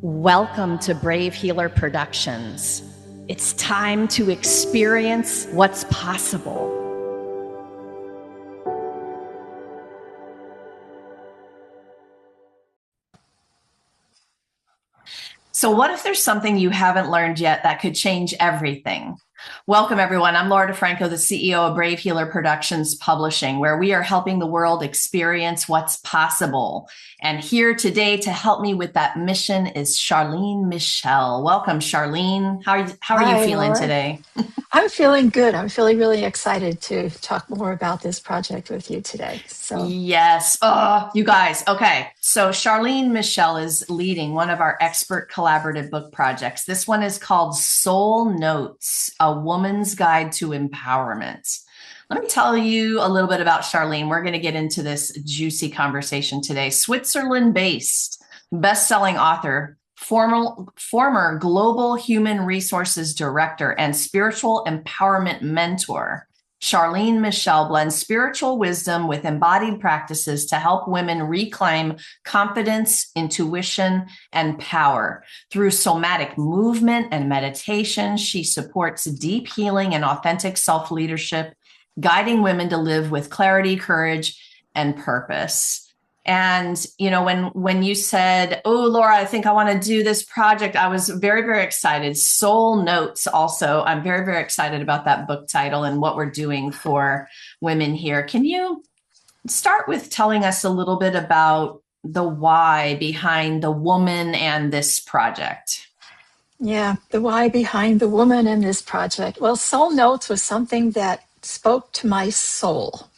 Welcome to Brave Healer Productions. It's time to experience what's possible. So, what if there's something you haven't learned yet that could change everything? Welcome, everyone. I'm Laura DeFranco, the CEO of Brave Healer Productions Publishing, where we are helping the world experience what's possible. And here today to help me with that mission is Charleen Michel. Welcome, Charleen. How are you feeling Laura. today? I'm feeling good. I'm feeling really excited to talk more about this project with you today. Yes. Oh, you guys. Okay. So Charleen Michel is leading one of our expert collaborative book projects. This one is called Soul Notes, A Woman's Guide to Empowerment. Let me tell you a little bit about Charleen. We're going to get into this juicy conversation today. Switzerland-based, best-selling author, former global human resources director, and spiritual empowerment mentor. Charleen Michel blends spiritual wisdom with embodied practices to help women reclaim confidence, intuition, and power. Through somatic movement and meditation, she supports deep healing and authentic self-leadership, guiding women to live with clarity, courage, and purpose. And, you know, when you said, oh, Laura, I think I want to do this project, I was very, very excited. Soul Notes also. I'm very, very excited about that book title and what we're doing for women here. Can you start with telling us a little bit about the why behind the woman and this project? Yeah, the why behind the woman in this project. Well, Soul Notes was something that spoke to my soul.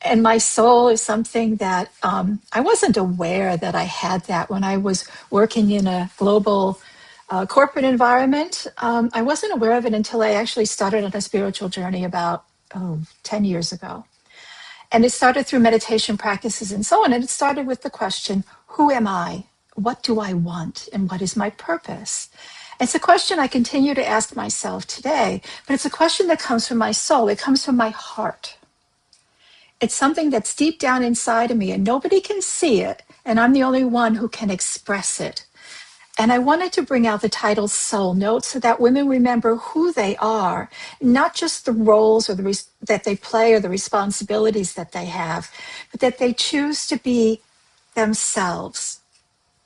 And my soul is something that I wasn't aware that I had that when I was working in a global corporate environment. I wasn't aware of it until I actually started on a spiritual journey about 10 years ago. And it started through meditation practices and so on. And it started with the question, who am I? What do I want? And what is my purpose? It's a question I continue to ask myself today, but it's a question that comes from my soul. It comes from my heart. It's something that's deep down inside of me and nobody can see it. And I'm the only one who can express it. And I wanted to bring out the title Soul Notes so that women remember who they are, not just the roles or that they play or the responsibilities that they have, but that they choose to be themselves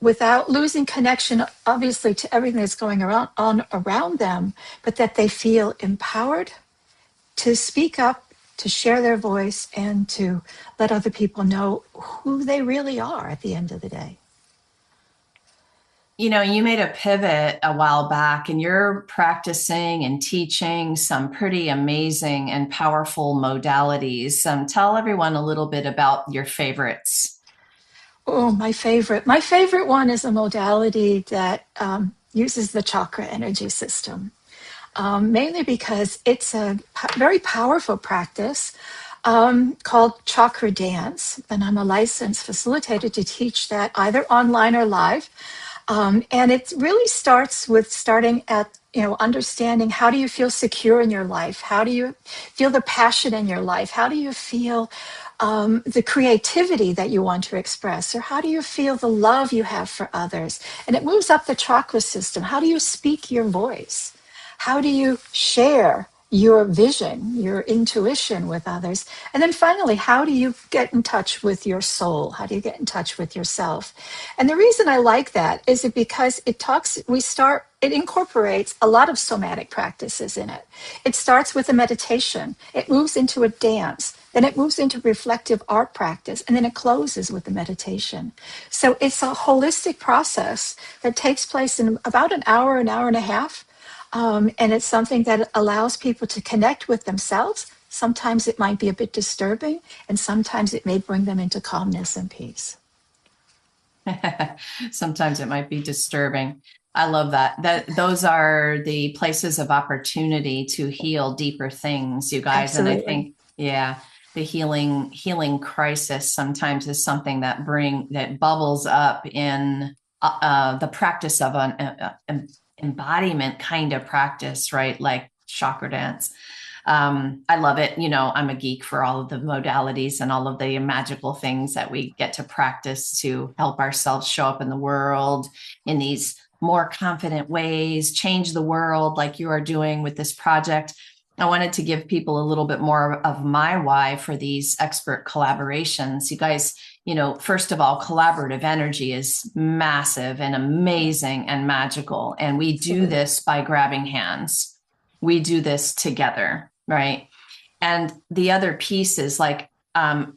without losing connection, obviously, to everything that's going on around them, but that they feel empowered to speak up, to share their voice, and to let other people know who they really are at the end of the day. You know, you made a pivot a while back and you're practicing and teaching some pretty amazing and powerful modalities. Tell everyone a little bit about your favorites. Oh, my favorite. My favorite one is a modality that uses the chakra energy system, mainly because it's a very powerful practice called chakra dance. And I'm a licensed facilitator to teach that either online or live. And it really starts with starting at, understanding how do you feel secure in your life? How do you feel the passion in your life? How do you feel the creativity that you want to express? Or how do you feel the love you have for others? And it moves up the chakra system. How do you speak your voice? How do you share your vision, your intuition with others? And then finally, how do you get in touch with your soul? How do you get in touch with yourself? And the reason I like that is because it incorporates a lot of somatic practices in it. It starts with a meditation. It moves into a dance. Then it moves into reflective art practice, and then it closes with the meditation. So it's a holistic process that takes place in about an hour and a half. And it's something that allows people to connect with themselves. Sometimes it might be a bit disturbing, and sometimes it may bring them into calmness and peace. Sometimes it might be disturbing. I love that. Those are the places of opportunity to heal deeper things, you guys. Absolutely. And I think, yeah, the healing crisis sometimes is something that bubbles up in the practice of an embodiment kind of practice, right? Like chakra dance. I love it. You know, I'm a geek for all of the modalities and all of the magical things that we get to practice to help ourselves show up in the world in these more confident ways, change the world like you are doing with this project. I wanted to give people a little bit more of my why for these expert collaborations. You guys, you know, first of all, collaborative energy is massive and amazing and magical. And we do Absolutely. this by grabbing hands. We do this together, right? And the other piece is like,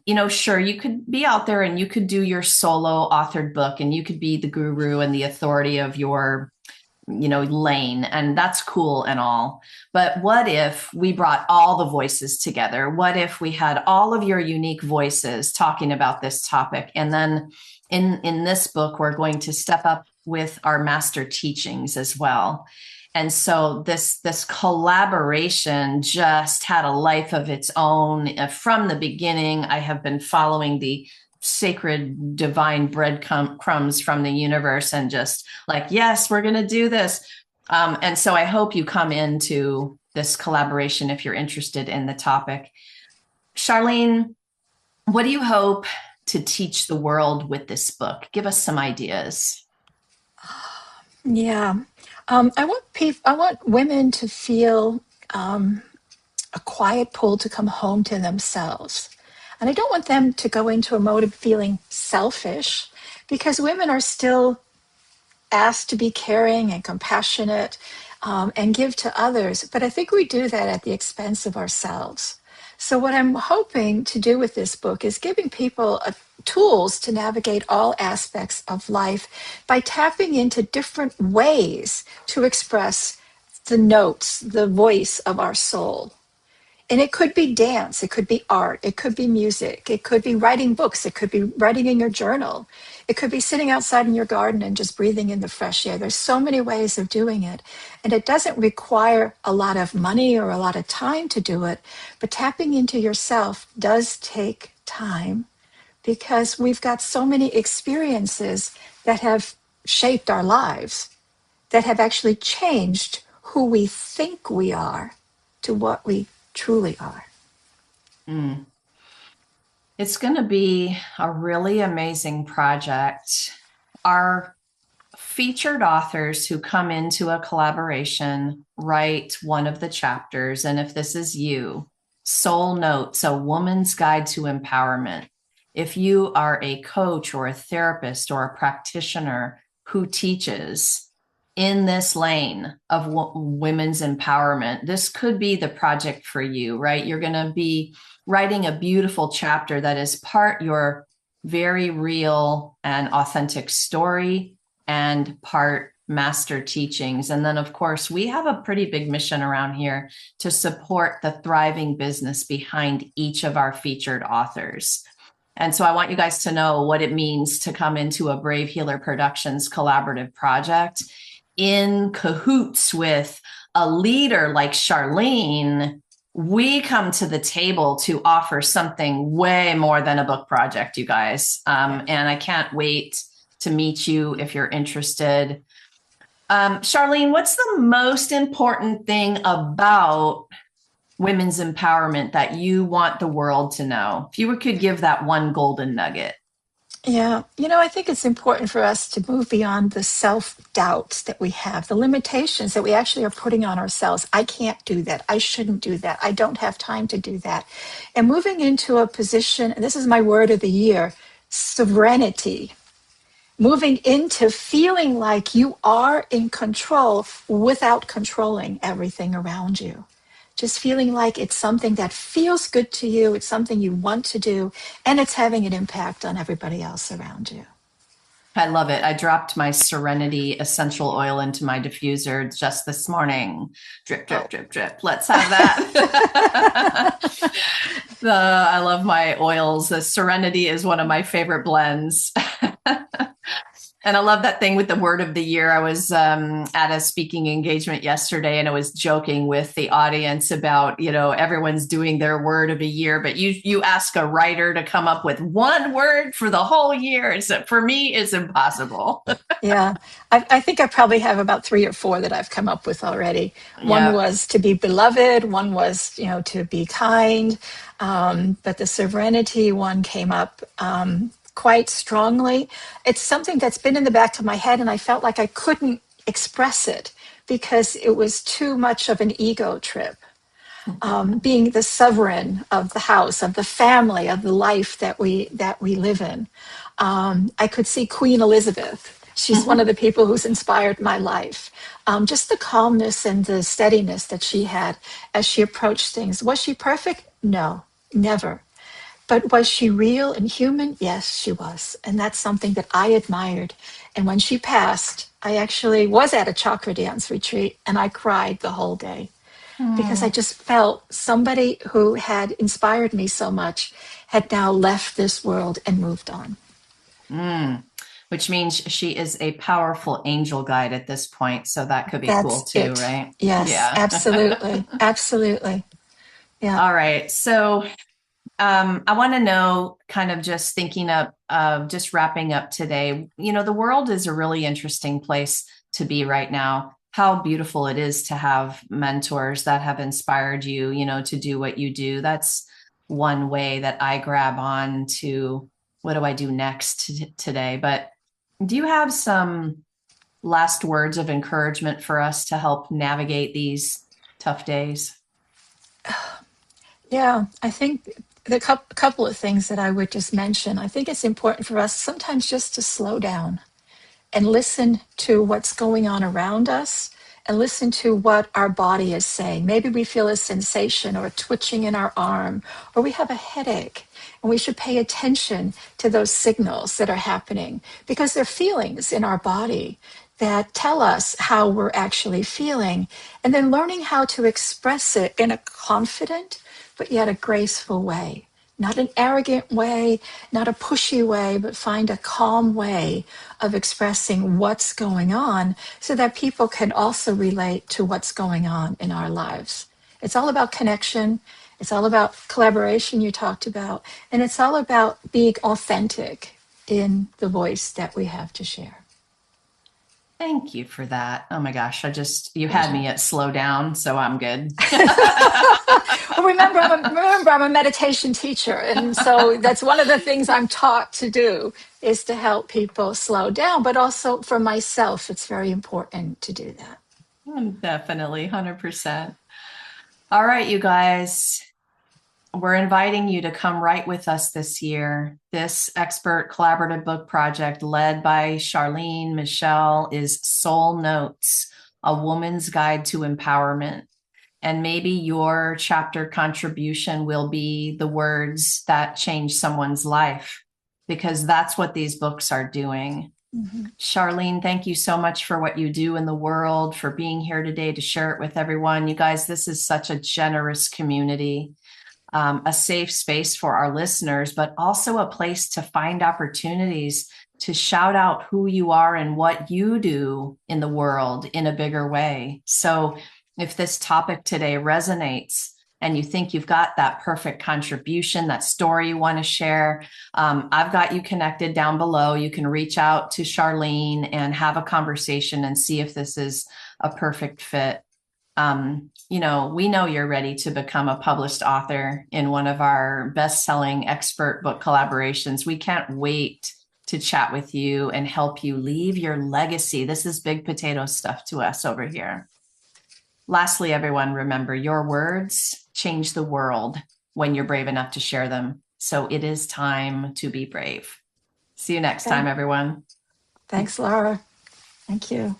you know, sure, you could be out there and you could do your solo authored book and you could be the guru and the authority of your, you know, lane. And that's cool and all. But what if we brought all the voices together? What if we had all of your unique voices talking about this topic? And then in this book, we're going to step up with our master teachings as well. And so this collaboration just had a life of its own from the beginning. I have been following the sacred divine breadcrumbs from the universe and just like, yes, we're going to do this. And so I hope you come into this collaboration if you're interested in the topic. Charleen, what do you hope to teach the world with this book? Give us some ideas. Yeah. I want women to feel a quiet pull to come home to themselves. And I don't want them to go into a mode of feeling selfish because women are still asked to be caring and compassionate and give to others. But I think we do that at the expense of ourselves. So, what I'm hoping to do with this book is giving people tools to navigate all aspects of life by tapping into different ways to express the notes, the voice of our soul. And it could be dance, it could be art, it could be music, it could be writing books, it could be writing in your journal, it could be sitting outside in your garden and just breathing in the fresh air. There's so many ways of doing it. And it doesn't require a lot of money or a lot of time to do it, but tapping into yourself does take time because we've got so many experiences that have shaped our lives, that have actually changed who we think we are to what we truly are. Mm. It's going to be a really amazing project. Our featured authors who come into a collaboration write one of the chapters. And if this is you, Soul Notes, a woman's guide to empowerment. If you are a coach or a therapist or a practitioner who teaches in this lane of women's empowerment, this could be the project for you, right? You're going to be writing a beautiful chapter that is part your very real and authentic story and part master teachings. And then, of course, we have a pretty big mission around here to support the thriving business behind each of our featured authors. And so I want you guys to know what it means to come into a Brave Healer Productions collaborative project in cahoots with a leader like Charleen. We come to the table to offer something way more than a book project, you guys. And I can't wait to meet you if you're interested. Charleen, what's the most important thing about women's empowerment that you want the world to know? If you could give that one golden nugget. Yeah, I think it's important for us to move beyond the self-doubts that we have, the limitations that we actually are putting on ourselves. I can't do that. I shouldn't do that. I don't have time to do that. And moving into a position, and this is my word of the year, serenity. Moving into feeling like you are in control without controlling everything around you. Just feeling like it's something that feels good to you, it's something you want to do, and it's having an impact on everybody else around you. I love it. I dropped my Serenity essential oil into my diffuser just this morning. Drip, drip, drip, drip. Let's have that. I love my oils. The Serenity is one of my favorite blends. And I love that thing with the word of the year. I was at a speaking engagement yesterday, and I was joking with the audience about, everyone's doing their word of the year, but you ask a writer to come up with one word for the whole year. So for me, it's impossible. Yeah, I think I probably have about three or four that I've come up with already. One Yeah. was to be beloved, one was, to be kind, but the serenity one came up quite strongly. It's something that's been in the back of my head, and I felt like I couldn't express it because it was too much of an ego trip. Being the sovereign of the house, of the family, of the life that we live in. I could see Queen Elizabeth. She's one of the people who's inspired my life. Just the calmness and the steadiness that she had as she approached things. Was she perfect? No, never. But was she real and human? Yes, she was. And that's something that I admired. And when she passed, I actually was at a chakra dance retreat and I cried the whole day because I Hmm. just felt somebody who had inspired me so much had now left this world and moved on. Mm. Which means she is a powerful angel guide at this point. So that could be cool That's too, it. right? Yes, Yeah. absolutely. Absolutely. Yeah. All right. So I want to know, kind of just thinking of just wrapping up today, the world is a really interesting place to be right now. How beautiful it is to have mentors that have inspired you, to do what you do. That's one way that I grab on to what do I do next today. But do you have some last words of encouragement for us to help navigate these tough days? Yeah. I think the couple of things that I would just mention, I think it's important for us sometimes just to slow down and listen to what's going on around us and listen to what our body is saying. Maybe we feel a sensation or a twitching in our arm, or we have a headache. And we should pay attention to those signals that are happening because they're feelings in our body that tell us how we're actually feeling. And then learning how to express it in a confident but yet a graceful way. Not an arrogant way, not a pushy way, but find a calm way of expressing what's going on so that people can also relate to what's going on in our lives. It's all about connection. It's all about collaboration, you talked about. And it's all about being authentic in the voice that we have to share. Thank you for that. Oh my gosh, you had Pleasure. me at slow down, so I'm good. Well, remember, I'm a meditation teacher, and so that's one of the things I'm taught to do is to help people slow down. But also for myself, it's very important to do that. Definitely, 100%. All right, you guys, we're inviting you to come write with us this year. This expert collaborative book project led by Charleen Michel is Soul Notes, a woman's guide to empowerment. And maybe your chapter contribution will be the words that change someone's life, because that's what these books are doing. Mhm. Charleen, thank you so much for what you do in the world, for being here today to share it with everyone. You guys, this is such a generous community, a safe space for our listeners, but also a place to find opportunities to shout out who you are and what you do in the world in a bigger way. So if this topic today resonates and you think you've got that perfect contribution, that story you want to share, I've got you connected down below. You can reach out to Charleen and have a conversation and see if this is a perfect fit. We know you're ready to become a published author in one of our best-selling expert book collaborations. We can't wait to chat with you and help you leave your legacy. This is big potato stuff to us over here. Lastly, everyone, remember your words change the world when you're brave enough to share them. So it is time to be brave. See you next time, Thank, everyone. thanks, Laura. Thank you.